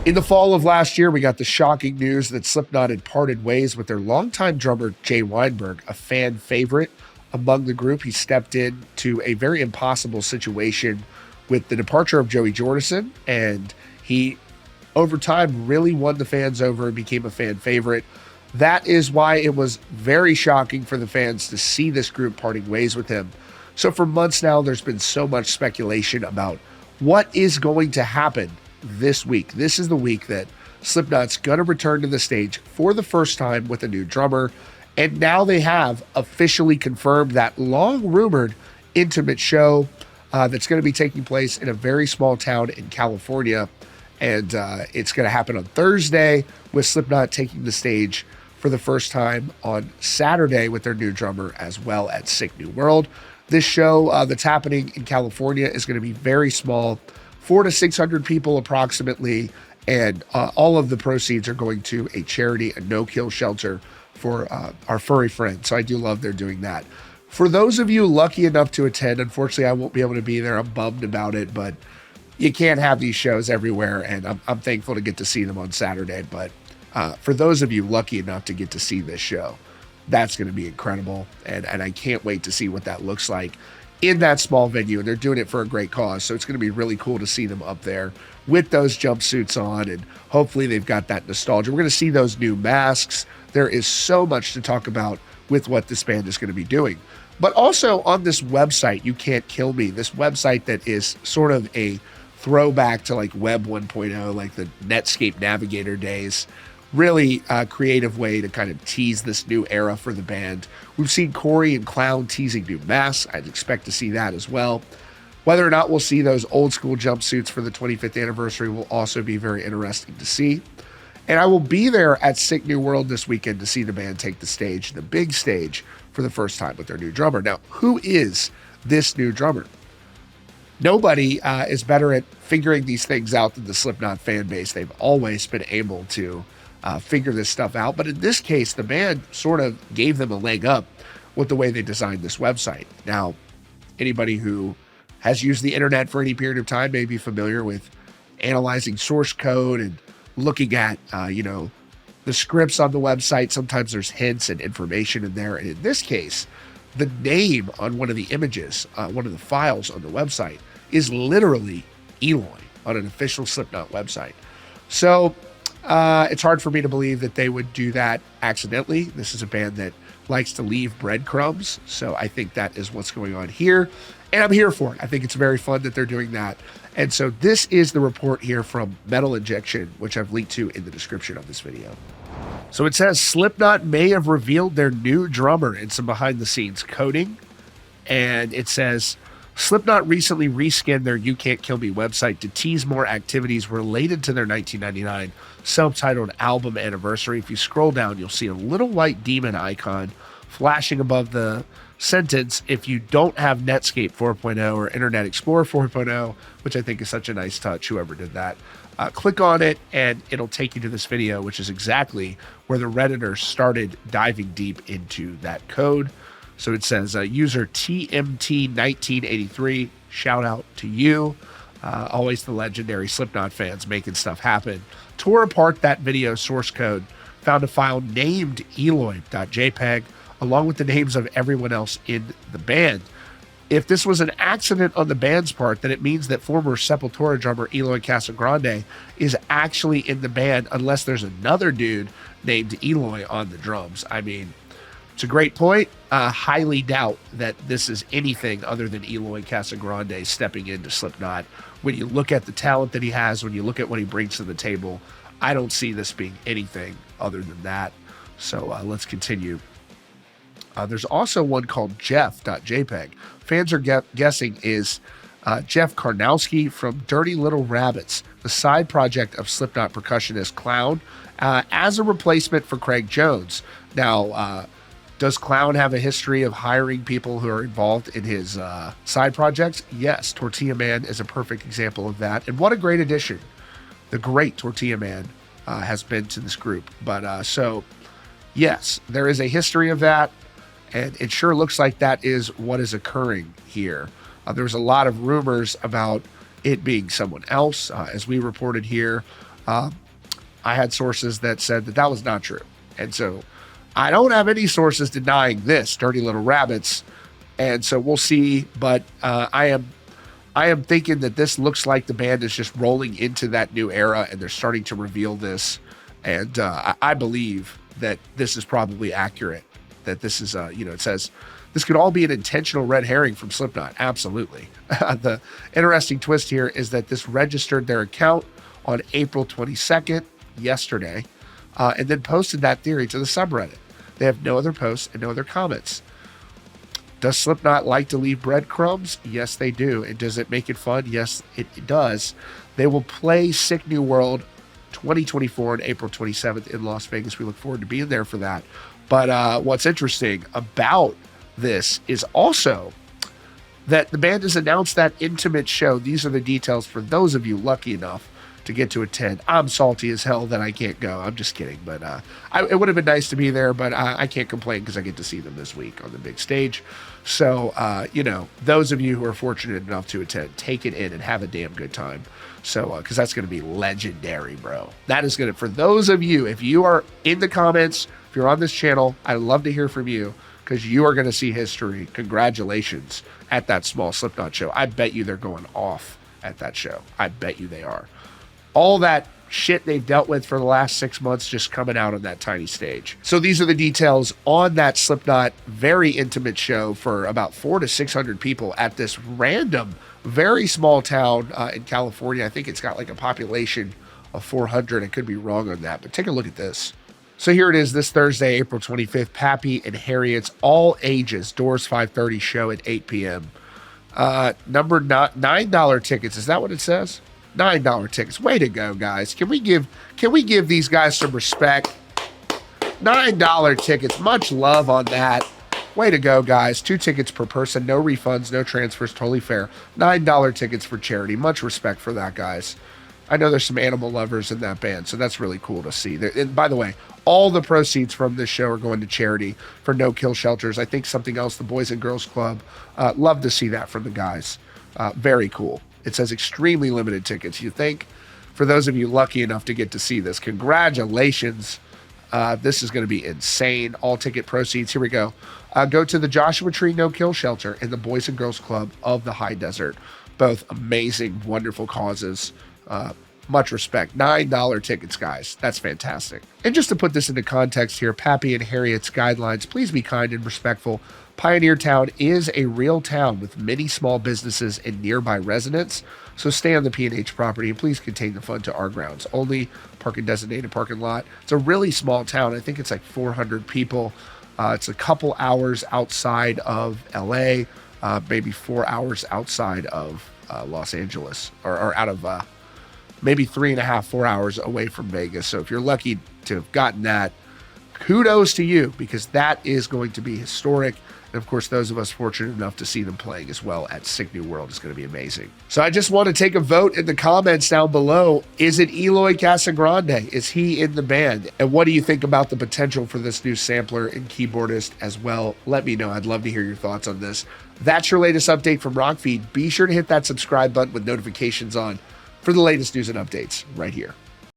In the fall of last year, we got the shocking news that Slipknot had parted ways with their longtime drummer, Jay Weinberg, a fan favorite among the group. He stepped into a very impossible situation with the departure of Joey Jordison, and he, over time, really won the fans over and became a fan favorite. That is why it was very shocking for the fans to see this group parting ways with him. So for months now, there's been so much speculation about what is going to happen this week. This is the week that Slipknot's going to return to the stage for the first time with a new drummer. And now they have officially confirmed that long-rumored intimate show that's going to be taking place in a very small town in California. And it's going to happen on Thursday, with Slipknot taking the stage for the first time on Saturday with their new drummer, as well at Sick New World. This show that's happening in California is going to be very small, 400 to 600 people approximately, and all of the proceeds are going to a charity, a no-kill shelter for our furry friends. So I do love they're doing that. For those of you lucky enough to attend, unfortunately I won't be able to be there. I'm bummed about it, but you can't have these shows everywhere, and I'm thankful to get to see them on Saturday. But for those of you lucky enough to get to see this show, that's going to be incredible, and I can't wait to see what that looks like in that small venue. And they're doing it for a great cause, so it's going to be really cool to see them up there with those jumpsuits on, and hopefully they've got that nostalgia. We're going to see those new masks. There is so much to talk about with what this band is going to be doing. But also on this website, You Can't Kill Me, this website that is sort of a throwback to like Web 1.0, like the Netscape Navigator days. Really creative way to kind of tease this new era for the band. We've seen Corey and Clown teasing new masks. I'd expect to see that as well. Whether or not we'll see those old school jumpsuits for the 25th anniversary will also be very interesting to see. And I will be there at Sick New World this weekend to see the band take the stage, the big stage, for the first time with their new drummer. Now, who is this new drummer? Nobody is better at figuring these things out than the Slipknot fan base. They've always been able to figure this stuff out. But in this case, the band sort of gave them a leg up with the way they designed this website. Now, anybody who has used the internet for any period of time may be familiar with analyzing source code and looking at, the scripts on the website. Sometimes there's hints and information in there. And in this case, the name on one of the images, one of the files on the website, is literally Eloy on an official Slipknot website. So it's hard for me to believe that they would do that accidentally. This is a band that likes to leave breadcrumbs. So I think that is what's going on here. And I'm here for it. I think it's very fun that they're doing that. And so this is the report here from Metal Injection, which I've linked to in the description of this video. So it says Slipknot may have revealed their new drummer in some behind-the-scenes coding. And it says Slipknot recently reskinned their You Can't Kill Me website to tease more activities related to their 1999 self-titled album anniversary. If you scroll down, you'll see a little white demon icon flashing above the sentence, "If you don't have Netscape 4.0 or Internet Explorer 4.0, which I think is such a nice touch, whoever did that. Click on it and it'll take you to this video, which is exactly where the Redditors started diving deep into that code. So it says, user TMT1983, shout out to you. Always the legendary Slipknot fans making stuff happen. Tore apart that video source code, found a file named Eloy.jpg, along with the names of everyone else in the band. If this was an accident on the band's part, then it means that former Sepultura drummer Eloy Casagrande is actually in the band, unless there's another dude named Eloy on the drums. I mean, it's a great point. Highly doubt that this is anything other than Eloy Casagrande stepping into Slipknot. When you look at the talent that he has, when you look at what he brings to the table, I don't see this being anything other than that. So let's continue. There's also one called Jeff.jpg. Fans are guessing is Jeff Karnowski from Dirty Little Rabbits, the side project of Slipknot percussionist Clown, as a replacement for Craig Jones. Now, does Clown have a history of hiring people who are involved in his side projects? Yes, Tortilla Man is a perfect example of that. And what a great addition the great Tortilla Man has been to this group. But so, yes, there is a history of that. And it sure looks like that is what is occurring here. There was a lot of rumors about it being someone else, as we reported here. I had sources that said that was not true. And so I don't have any sources denying this, Dirty Little Rabbits. And so we'll see. But I am thinking that this looks like the band is just rolling into that new era, and they're starting to reveal this. And I believe that this is probably accurate, that this is, it says this could all be an intentional red herring from Slipknot. Absolutely. The interesting twist here is that this registered their account on April 22nd, yesterday, and then posted that theory to the subreddit. They have no other posts and no other comments. Does Slipknot like to leave breadcrumbs? Yes, they do. And does it make it fun? Yes, it does. They will play Sick New World 2024 on April 27th in Las Vegas. We look forward to being there for that. But what's interesting about this is also that the band has announced that intimate show. These are the details for those of you lucky enough to get to attend. I'm salty as hell that I can't go. I'm just kidding. But it would have been nice to be there, but I can't complain because I get to see them this week on the big stage. So, those of you who are fortunate enough to attend, take it in and have a damn good time. So, because that's going to be legendary, bro. That is going to, for those of you, if you are in the comments, if you're on this channel, I'd love to hear from you because you are going to see history. Congratulations at that small Slipknot show. I bet you they're going off at that show. I bet you they are. All that shit they've dealt with for the last 6 months just coming out on that tiny stage. So these are the details on that Slipknot very intimate show for about 400 to 600 people at this random, very small town in California. I think it's got like a population of 400. I could be wrong on that, but take a look at this. So here it is this Thursday, April 25th, Pappy and Harriet's all ages, doors 5:30 show at 8 p.m. Number $9 tickets. Is that what it says? $9 tickets. Way to go, guys. Can we give these guys some respect? $9 tickets. Much love on that. Way to go, guys. 2 tickets per person. No refunds, no transfers. Totally fair. $9 tickets for charity. Much respect for that, guys. I know there's some animal lovers in that band, so that's really cool to see. And by the way, all the proceeds from this show are going to charity for no-kill shelters. I think something else, the Boys and Girls Club. Love to see that from the guys. Very cool. It says extremely limited tickets. You think, for those of you lucky enough to get to see this, congratulations. This is going to be insane. All ticket proceeds, here we go. Go to the Joshua Tree No-Kill Shelter and the Boys and Girls Club of the High Desert. Both amazing, wonderful causes. Much respect. $9 tickets, guys. That's fantastic. And just to put this into context here, Pappy and Harriet's guidelines, please be kind and respectful. Pioneer Town is a real town with many small businesses and nearby residents, so stay on the P&H property and please contain the fun to our grounds. Only park in designated parking lot. It's a really small town. I think it's like 400 people. It's a couple hours outside of LA, maybe 4 hours outside of Los Angeles, or out of maybe 3.5, 4 hours away from Vegas. So if you're lucky to have gotten that, kudos to you, because that is going to be historic. And of course, those of us fortunate enough to see them playing as well at Sick New World is going to be amazing. So I just want to take a vote in the comments down below. Is it Eloy Casagrande? Is he in the band? And what do you think about the potential for this new sampler and keyboardist as well? Let me know. I'd love to hear your thoughts on this. That's your latest update from Rockfeed. Be sure to hit that subscribe button with notifications on for the latest news and updates right here.